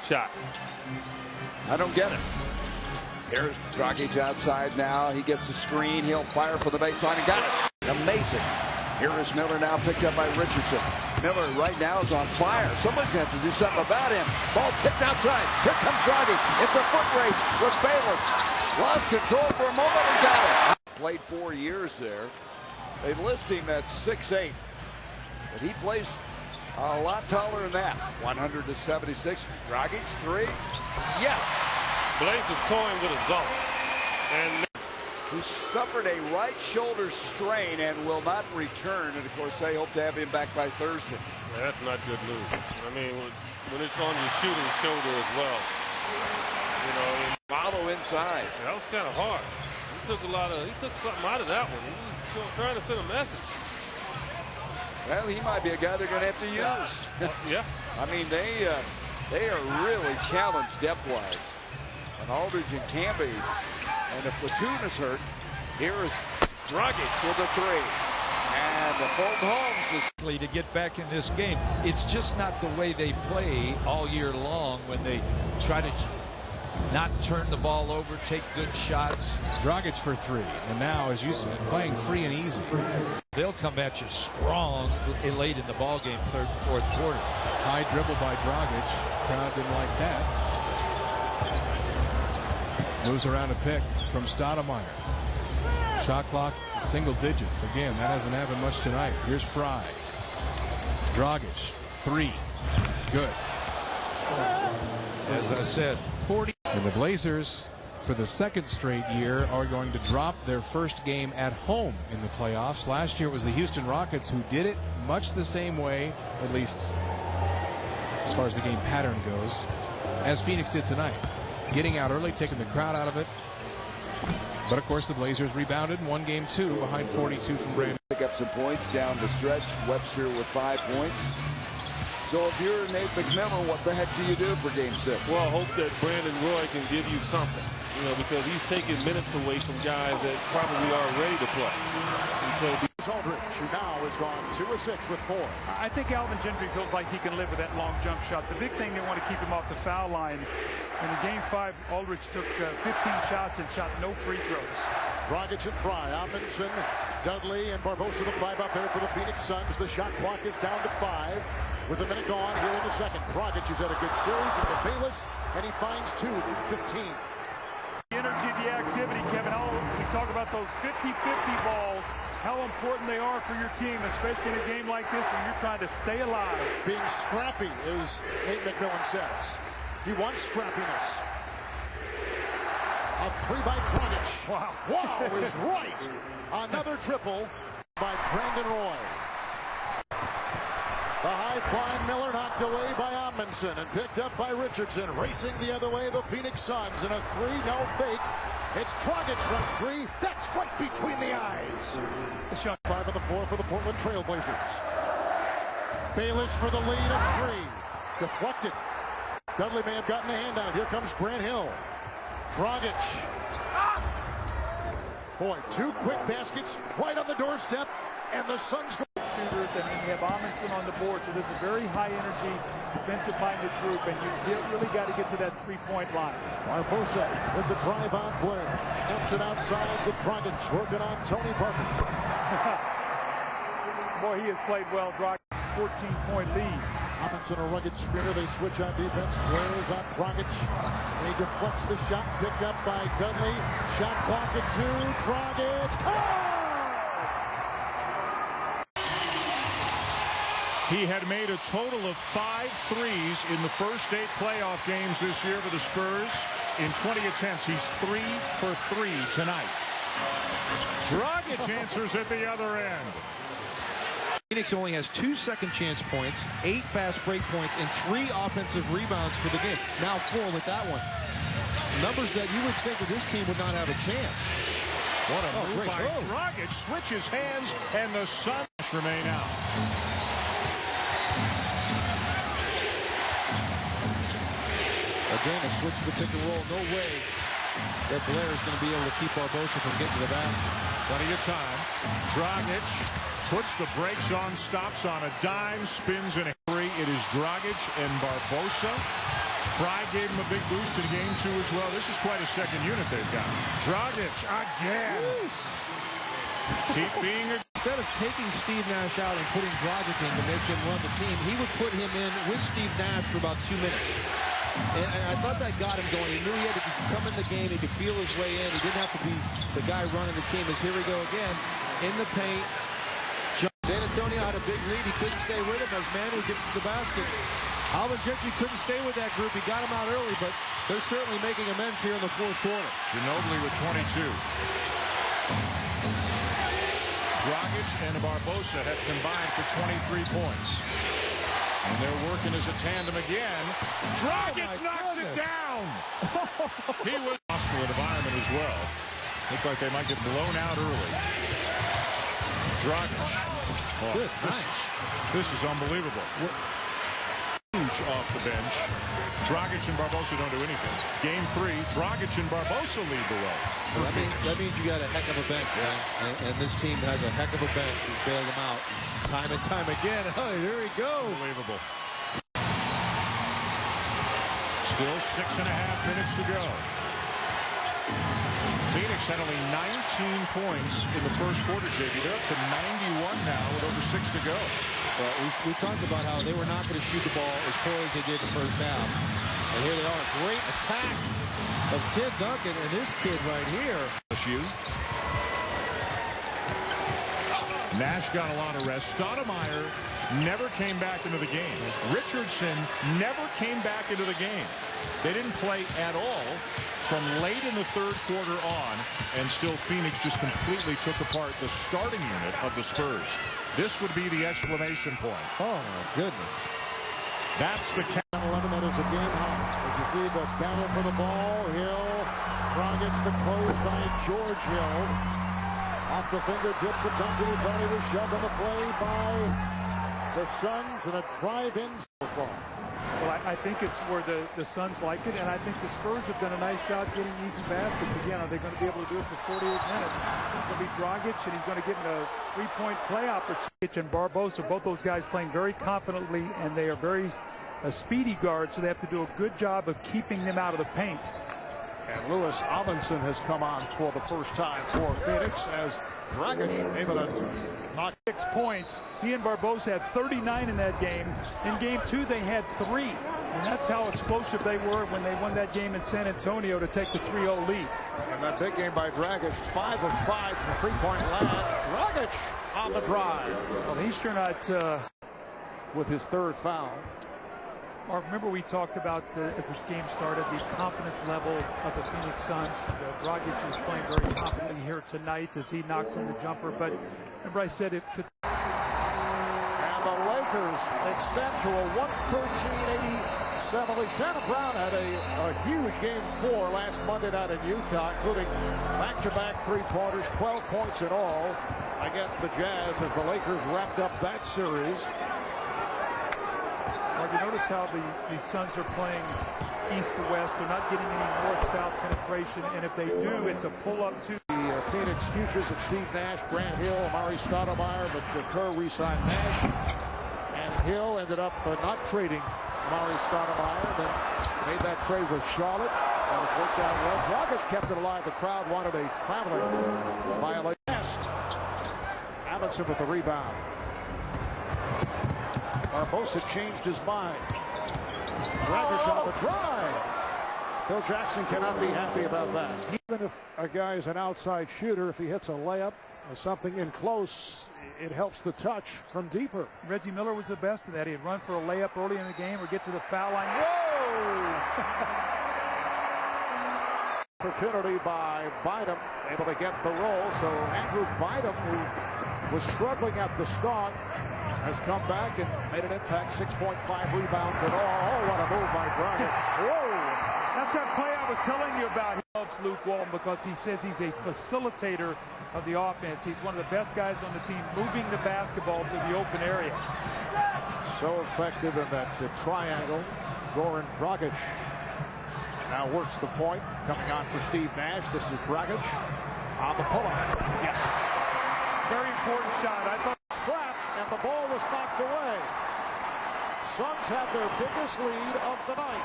Shot. I don't get it. Here's Dragic outside now. He gets the screen. He'll fire for the baseline and got it. Amazing. Here is Miller now picked up by Richardson. Miller right now is on fire. Somebody's going to have to do something about him. Ball tipped outside. Here comes Dragic. It's a foot race with Bayless. Lost control for a moment and got it. Played 4 years there. They list him at 6'8", but he plays a lot taller than that. 176. Dragic, three. Yes. Blazers toying with a zone. And who suffered a right shoulder strain and will not return. And, of course, they hope to have him back by Thursday. Yeah, that's not good news. I mean, when it's on your shooting shoulder as well. You know, follow inside. That was kind of hard. He took something out of that one. He was trying to send a message. Well, he might be a guy they're going to have to use. Yeah. I mean, they are really challenged depth-wise. And Aldridge and Camby. And if Platoon is hurt, here is Dragic with a three. And the Fulton Holmes is to get back in this game. It's just not the way they play all year long when they try to not turn the ball over, take good shots. Dragic for three. And now, as you said, playing free and easy. They'll come at you strong late in the ball game, third and fourth quarter. High dribble by Dragic. Crowd didn't like that. Moves around a pick from Stoudemire. Shot clock single digits. Again, that hasn't happened much tonight. Here's Fry. Dragic, three. Good. As I said, 40. And the Blazers, for the second straight year, are going to drop their first game at home in the playoffs. Last year it was the Houston Rockets who did it much the same way, at least as far as the game pattern goes, as Phoenix did tonight. Getting out early, taking the crowd out of it. But, of course, the Blazers rebounded and won game two behind 42 from Brandon. Pick up some points down the stretch. Webster with 5 points. So if you're Nate McMillan, what the heck do you do for game 6? Well, I hope that Brandon Roy can give you something. You know, because he's taking minutes away from guys that probably are ready to play. And so Aldridge, who now has gone 2 of 6 with 4. I think Alvin Gentry feels like he can live with that long jump shot. The big thing, they want to keep him off the foul line. And in game 5, Aldridge took 15 shots and shot no free throws. Dragic and Fry, Amundsen, Dudley, and Barbosa, the 5 out there for the Phoenix Suns. The shot clock is down to 5 with a minute gone here in the second. Dragic has had a good series into Bayless, and he finds 2 from 15. The energy, the activity, Kevin. We talk about those 50-50 balls, how important they are for your team, especially in a game like this when you're trying to stay alive. Being scrappy, as Nate McMillan says. He wants scrappiness. A 3 by Dragic. Wow. Wow is right. Another triple by Brandon Roy. The high-flying Miller knocked away by Amundsen and picked up by Richardson. Racing the other way, the Phoenix Suns in a 3, no fake. It's Dragic from 3. That's right between the eyes. The shot 5 on the floor for the Portland Trail Blazers. Bayless for the lead of 3. Deflected. Dudley may have gotten a hand on it. Here comes Grant Hill. Dragic. Boy, 2 quick baskets right on the doorstep, and the Suns go. Shooters, and then you have Amundsen on the board, so this is a very high-energy, defensive-minded group, and you really got to get to that 3-point line. Barbosa with the drive-on play. Snaps it outside to Dragic, working on Tony Parker. Boy, he has played well. Dragic, 14-point lead. Amundsen, a rugged screener. They switch on defense. Blair's on Dragic. He deflects the shot, picked up by Dudley. Shot clock at 2. Dragic. Oh! He had made a total of 5 threes in the first 8 playoff games this year for the Spurs. In 20 attempts, he's 3 for 3 tonight. Dragic answers at the other end. Phoenix only has 2 second chance points, 8 fast break points, and 3 offensive rebounds for the game. Now 4 with that one. Numbers that you would think that this team would not have a chance. What a move by Dragic. Switches hands, and the Suns remain out. Again, a switch to the pick and roll. No way that Blair is going to be able to keep Barbosa from getting to the basket. Plenty of time. Dragic puts the brakes on, stops on a dime, spins in a 3. it is Dragic and Barbosa. Fry gave him a big boost in game 2 as well. This is quite a second unit they've got. Dragic again. Keep being a... Instead of taking Steve Nash out and putting Dragic in to make him run the team, he would put him in with Steve Nash for about 2 minutes. And I thought that got him going. He knew he had to come in the game. He could feel his way in. He didn't have to be the guy running the team. As here we go again in the paint. San Antonio had a big lead. He couldn't stay with him as Manu gets to the basket. Alvin Gentry couldn't stay with that group. He got him out early, but they're certainly making amends here in the fourth quarter. Ginobili with 22. Dragic and Barbosa have combined for 23 points. And they're working as a tandem again. Dragic knocks it down. He was hostile environment as well. Looked like they might get blown out early. Dragic. Oh, Good, this is unbelievable. Huge off the bench. Dragic and Barbosa don't do anything. Game 3, Dragic and Barbosa lead the way. That means you got a heck of a bench, man. And this team has a heck of a bench who's bailed them out time and time again. Oh, here we go. Unbelievable. Still 6.5 minutes to go. Phoenix had only 19 points in the first quarter, JB. They're up to 91 now with over 6 to go. Well, we talked about how they were not going to shoot the ball as poor as they did the first half. And here they are. Great attack of Tim Duncan and this kid right here. Nash got a lot of rest. Stoudemire never came back into the game. Richardson never came back into the game. They didn't play at all from late in the third quarter on, and still Phoenix just completely took apart the starting unit of the Spurs. This would be the exclamation point. Oh, my goodness. That's the count. 11 minutes of game high. As you see the battle for the ball, Hill, Dragic, the close by George Hill. Off the fingertips of Duncan. He thought he was shoved on the play by the Suns, and a drive-in so far. Well, I think it's where the Suns like it, and I think the Spurs have done a nice job getting easy baskets. Again, are they going to be able to do it for 48 minutes? It's going to be Dragic, and he's going to get in a three-point play opportunity. And Barbosa, both those guys playing very confidently, and they are very speedy guards, so they have to do a good job of keeping them out of the paint. And Lewis Amundsen has come on for the first time for Phoenix as Dragic able to knock 6 points. He and Barbosa had 39 in that game. In game 2, they had 3. And that's how explosive they were when they won that game in San Antonio to take the 3-0 lead. And that big game by Dragic, 5 of 5 from the three-point line. Dragic on the drive. Well, he's sure not with his third foul. Mark, remember we talked about, as this game started, the confidence level of the Phoenix Suns. Dragic was playing very confidently here tonight as he knocks in the jumper. But remember I said it could. And the Lakers extend to a 113-87 lead. Shannon Brown had a huge game 4 last Monday night in Utah, including back-to-back three-pointers, 12 points in all against the Jazz as the Lakers wrapped up that series. You notice how the Suns are playing east to west. They're not getting any north-south penetration, and if they do, it's a pull-up to the Phoenix futures of Steve Nash, Grant Hill, Amari Stoudemire, but Kerr re-signed Nash, and Hill ended up not trading Amari Stoudemire, then made that trade with Charlotte. That was worked out well. Dragic kept it alive. The crowd wanted a traveling violation. Amundsen with the rebound. Barbosa changed his mind. Dragic on the drive. Phil Jackson cannot be happy about that. Even if a guy is an outside shooter, if he hits a layup or something in close, it helps the touch from deeper. Reggie Miller was the best of that. He'd run for a layup early in the game or get to the foul line. Whoa! Opportunity by Bynum, able to get the roll. So Andrew Bynum, who was struggling at the start, has come back and made an impact. 6.5 rebounds in all. Oh, what a move by Dragic. Whoa! That's that play I was telling you about. He loves Luke Walton because he says he's a facilitator of the offense. He's one of the best guys on the team, moving the basketball to the open area. So effective in that triangle. Goran Dragic now works the point. Coming on for Steve Nash. This is Dragic on the pull-up. Yes. Very important shot. I thought trapped, and the ball was knocked away. Suns have their biggest lead of the night.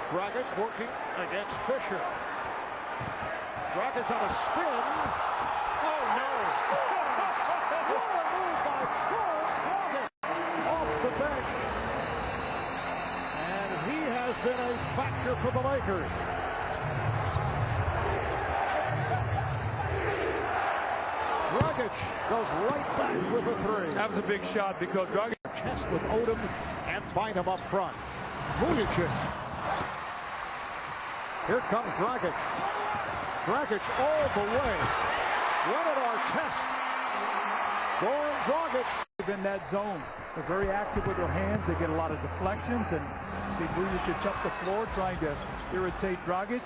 Dragic working against Fisher. Dragic on a spin. Oh no! What a move by Goran Dragic off the bench. And he has been a factor for the Lakers. Dragic goes right back with a three. That was a big shot because Dragic Test with Odom and Bynum up front. Vujicic. Here comes Dragic. Dragic all the way. Run at our test. Goran Dragic. in that zone. They're very active with their hands. They get a lot of deflections, and see Vujicic up the floor trying to irritate Dragic.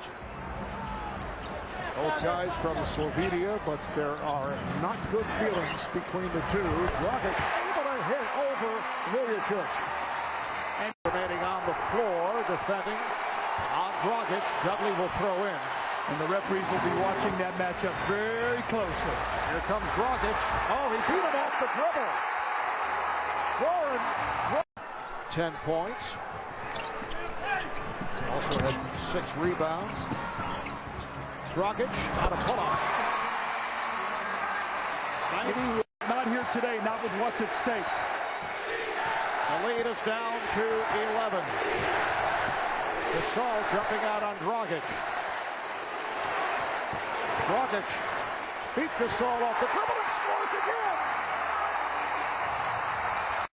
Both guys from Slovenia, but there are not good feelings between the two. Dragic able to hit over Vujicic. And remaining on the floor, defending on Dragic. Dudley will throw in. And the referees will be watching that matchup very closely. Here comes Dragic. Oh, he beat him off the dribble. Goran, 10 points. Also had 6 rebounds. Dragic on a pull-up. Not here today, not with what's at stake. The lead is down to 11. Gasol jumping out on Dragic. Dragic beat Gasol off the dribble and scores again.